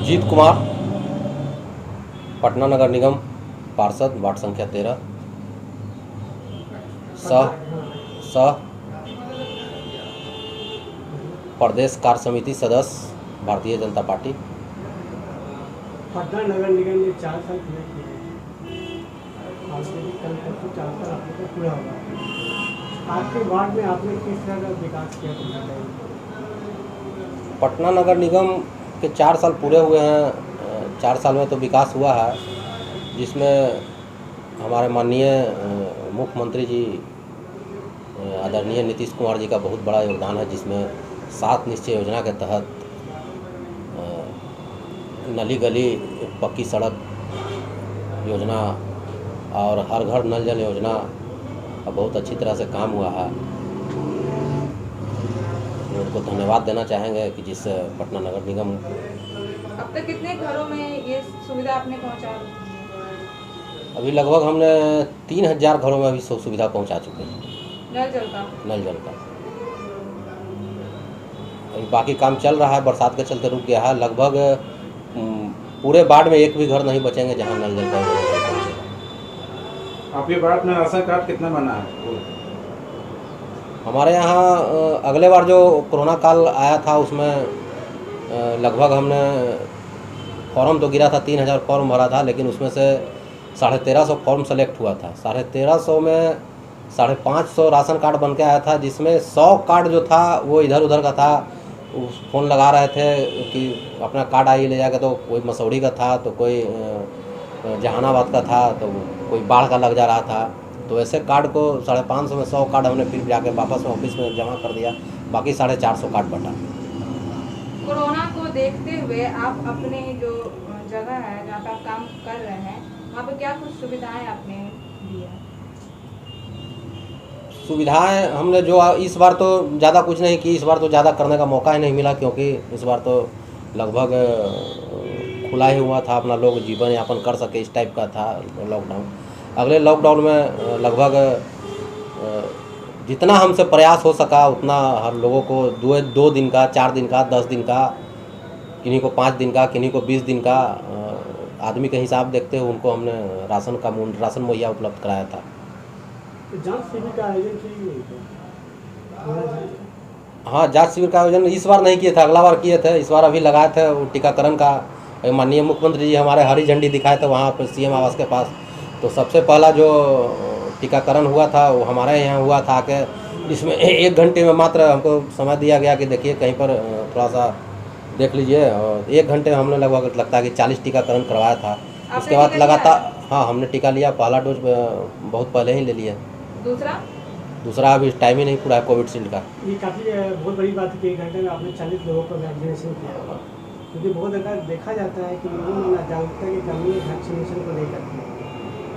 जीत कुमार, पटना नगर निगम पार्षद, वार्ड संख्या 13, सह सह प्रदेश कार्य समिति सदस्य, भारतीय जनता पार्टी। पटना नगर निगम ने 4 साल पूरे किए हैं। कल परसों 4 साल आपके को पूरा होगा। आपके वार्ड में आपने किस तरह का विकास किया पटना नगर निगम के 4 साल पूरे हुए हैं। 4 साल में तो विकास हुआ है, जिसमें हमारे माननीय मुख्यमंत्री जी आदरणीय नीतीश कुमार जी का बहुत बड़ा योगदान है, जिसमें 7 निश्चय योजना के तहत नली गली पक्की सड़क योजना और हर घर नल जल योजना का बहुत अच्छी तरह से काम हुआ है। उनको धन्यवाद देना चाहेंगे कि जिस पटना नगर निगम। अब तक कितने घरों में ये सुविधा आपने पहुंचा? अभी लगभग हमने 3000 घरों में अभी सुविधा पहुंचा चुके हैं। नल जल का अभी बाकी काम चल रहा है, बरसात के चलते रुक गया है। लगभग पूरे वार्ड में एक भी घर नहीं बचेंगे जहां नल जल का पहुंचेगा। आपके वार्ड में राशन कार्ड कितना बना है? हमारे यहाँ अगले बार जो कोरोना काल आया था उसमें लगभग हमने फॉर्म तो गिरा था, 3000 फॉर्म भरा था, लेकिन उसमें से 1350 फॉर्म सेलेक्ट हुआ था। 1350 में 550 राशन कार्ड बन के आया था, जिसमें 100 कार्ड जो था वो इधर उधर का था। फ़ोन लगा रहे थे कि अपना कार्ड आइए ले जाकर, तो कोई मसौड़ी का था, तो कोई जहानाबाद का था, तो कोई बाढ़ का लग जा रहा था। तो ऐसे कार्ड को 550 में 100 कार्ड हमने फिर जाके वापस ऑफिस में जमा कर दिया। बाकी 450 कार्ड बटा। कोरोना को देखते हुए आप अपने जो जगह है जहाँ पे आप काम कर रहे हैं, वहाँ पे क्या कुछ सुविधाएं आपने दी है? सुविधाएं हमने जो इस बार तो ज़्यादा कुछ नहीं की। इस बार तो ज़्यादा करने का मौका ही नहीं मिला, क्योंकि इस बार तो लगभग खुला ही हुआ था, अपना लोग जीवन यापन कर सके इस टाइप का था लॉकडाउन। अगले लॉकडाउन में लगभग जितना हमसे प्रयास हो सका उतना हर लोगों को 2 दिन का, 4 दिन का, 10 दिन का, किन्हीं को 5 दिन का, किन्हीं को 20 दिन का, आदमी के हिसाब देखते हुए उनको हमने राशन मुहैया उपलब्ध कराया था। जांच शिविर का आयोजन किया? हाँ, जांच शिविर का आयोजन इस बार नहीं किए थे, अगला बार किए थे। इस बार अभी लगाए थे वो टीकाकरण का। माननीय मुख्यमंत्री जी हमारे हरी झंडी दिखाए थे वहाँ पर सीएम आवास के पास। तो सबसे पहला जो टीकाकरण हुआ था वो हमारे यहाँ हुआ था कि इसमें 1 घंटे में मात्र हमको समय दिया गया कि देखिए कहीं पर थोड़ा सा देख लीजिए। और 1 घंटे में हमने लगभग लगता है कि 40 टीकाकरण करवाया था। उसके बाद लगातार हाँ हमने टीका लिया। पहला डोज बहुत पहले ही ले लिया। दूसरा अभी टाइम ही नहीं पूरा है कोविडशील्ड का। ये काफ़ी बहुत बड़ी बात है कि 1 घंटे में आपने 40 लोगों को वैक्सीनेशन किया, क्योंकि बहुत जगह देखा जाता है कि लोगों में जागरूकता की कमी है वैक्सीनेशन को लेकर।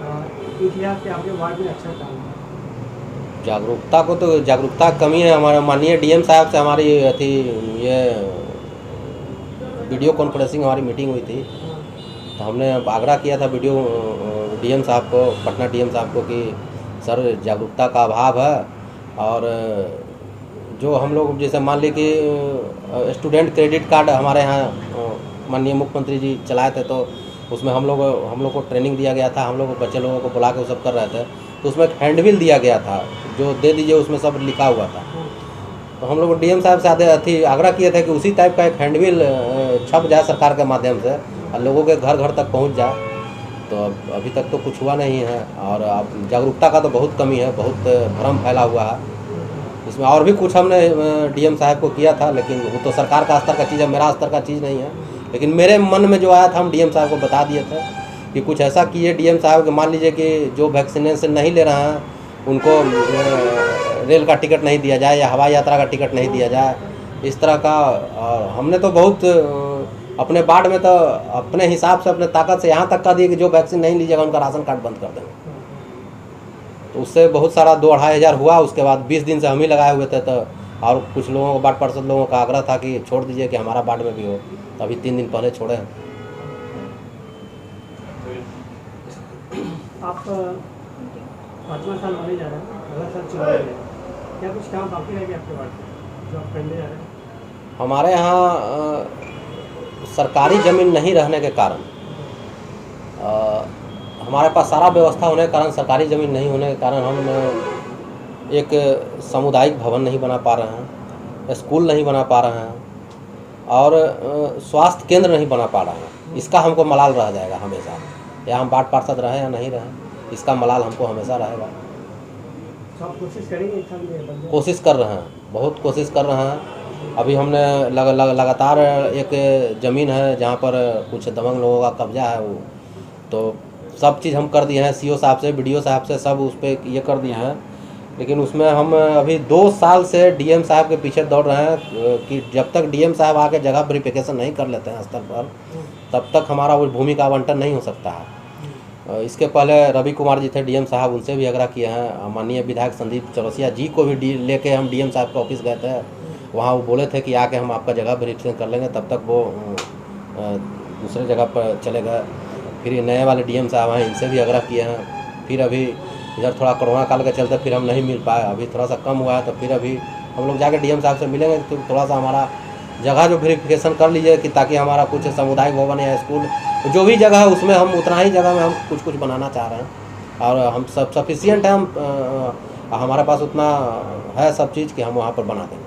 इस लिहाज से आपके वार्ड में अच्छा काम है। जागरूकता कमी है। हमारे माननीय डीएम साहब से हमारी थी ये वीडियो कॉन्फ्रेंसिंग हमारी मीटिंग हुई थी। तो हमने आग्रह किया था डीएम साहब को, पटना डीएम साहब को, कि सर जागरूकता का अभाव है। और जो हम लोग जैसे मान ली कि स्टूडेंट क्रेडिट कार्ड हमारे यहाँ माननीय मुख्यमंत्री जी चलाए थे, तो उसमें हम लोग को ट्रेनिंग दिया गया था। हम लोग बच्चे लोगों को बुला के वो सब कर रहे थे। तो उसमें एक हैंडबिल दिया गया था, जो दे दीजिए, उसमें सब लिखा हुआ था। तो हम लोग डीएम साहब से आग्रह किए थे कि उसी टाइप का एक हैंडबिल छप जाए सरकार के माध्यम से और लोगों के घर घर तक पहुंच जाए। तो अभी तक तो कुछ हुआ नहीं है। और अब जागरूकता का तो बहुत कमी है, बहुत भ्रम फैला हुआ है इसमें। और भी कुछ हमने डीएम साहब को किया था, लेकिन वो तो सरकार का स्तर का चीज़ है, मेरा स्तर का चीज़ नहीं है। लेकिन मेरे मन में जो आया था हम डीएम साहब को बता दिए थे कि कुछ ऐसा कीजिए डीएम साहब कि मान लीजिए कि जो वैक्सीनेशन नहीं ले रहे हैं उनको रेल का टिकट नहीं दिया जाए या हवाई यात्रा का टिकट नहीं दिया जाए, इस तरह का। और हमने तो बहुत अपने वार्ड में तो अपने हिसाब से, अपने ताकत से यहाँ तक का दिए कि जो वैक्सीन नहीं लीजिएगा उनका राशन कार्ड बंद कर देंगे। तो उससे बहुत सारा 2-2.5 हज़ार हुआ। उसके बाद 20 दिन से हम ही लगाए हुए थे। तो और कुछ लोगों को, वार्ड पार्षद लोगों का आग्रह था कि छोड़ दीजिए कि हमारा वार्ड में भी हो। तो अभी 3 दिन पहले छोड़े हैं। आप 5वां साल होने जा रहा है, अगला साल चुनाव है, क्या कुछ काम बाकी रह गया आपके वार्ड में जो आप करने जा रहे हैं? हमारे यहाँ सरकारी ज़मीन नहीं रहने के कारण हमारे पास सारा व्यवस्था होने के कारण, सरकारी ज़मीन नहीं होने के कारण हम एक सामुदायिक भवन नहीं बना पा रहे हैं, स्कूल नहीं बना पा रहे हैं और स्वास्थ्य केंद्र नहीं बना पा रहे हैं। इसका हमको मलाल रह जाएगा हमेशा, या हम वार्ड पार्षद रहें या नहीं रहें, इसका मलाल हमको हमेशा रहेगा। तो आप कोशिश करेंगे इस साल में बन जाए? कोशिश कर रहे हैं, बहुत कोशिश कर रहे हैं। अभी हमने लगातार एक ज़मीन है जहाँ पर कुछ दबंग लोगों का कब्जा है, वो तो सब चीज़ हम कर दिए हैं, सीओ साहब से, बीडीओ साहब से, सब उस पर ये कर दिए हैं। लेकिन उसमें हम अभी 2 साल से डीएम साहब के पीछे दौड़ रहे हैं कि जब तक डीएम साहब आके जगह वेरिफिकेशन नहीं कर लेते हैं स्तर पर, तब तक हमारा वो भूमि का आवंटन नहीं हो सकता है। इसके पहले रवि कुमार जी थे डीएम साहब, उनसे भी आग्रह किए हैं। माननीय विधायक संदीप चौरसिया जी को भी लेके हम डीएम साहब के ऑफिस गए थे। वहाँ वो बोले थे कि आके हम आपका जगह वेरिफिकेशन कर लेंगे, तब तक वो दूसरे जगह पर चले गए। फिर ये नए वाले डीएम साहब हैं, इनसे भी आग्रह किए हैं। फिर अभी इधर थोड़ा कोरोना काल के चलते फिर हम नहीं मिल पाए, अभी थोड़ा सा कम हुआ है, तो फिर अभी हम लोग जाके डीएम साहब से मिलेंगे तो थोड़ा सा हमारा जगह जो वेरिफिकेशन कर लीजिए कि ताकि हमारा कुछ सामुदायिक भवन या स्कूल जो भी जगह है उसमें हम उतना ही जगह में हम कुछ बनाना चाह रहे हैं। और हम सब सफिशिएंट है, हम हमारे पास उतना है सब चीज़ कि हम वहाँ पर बना देंगे।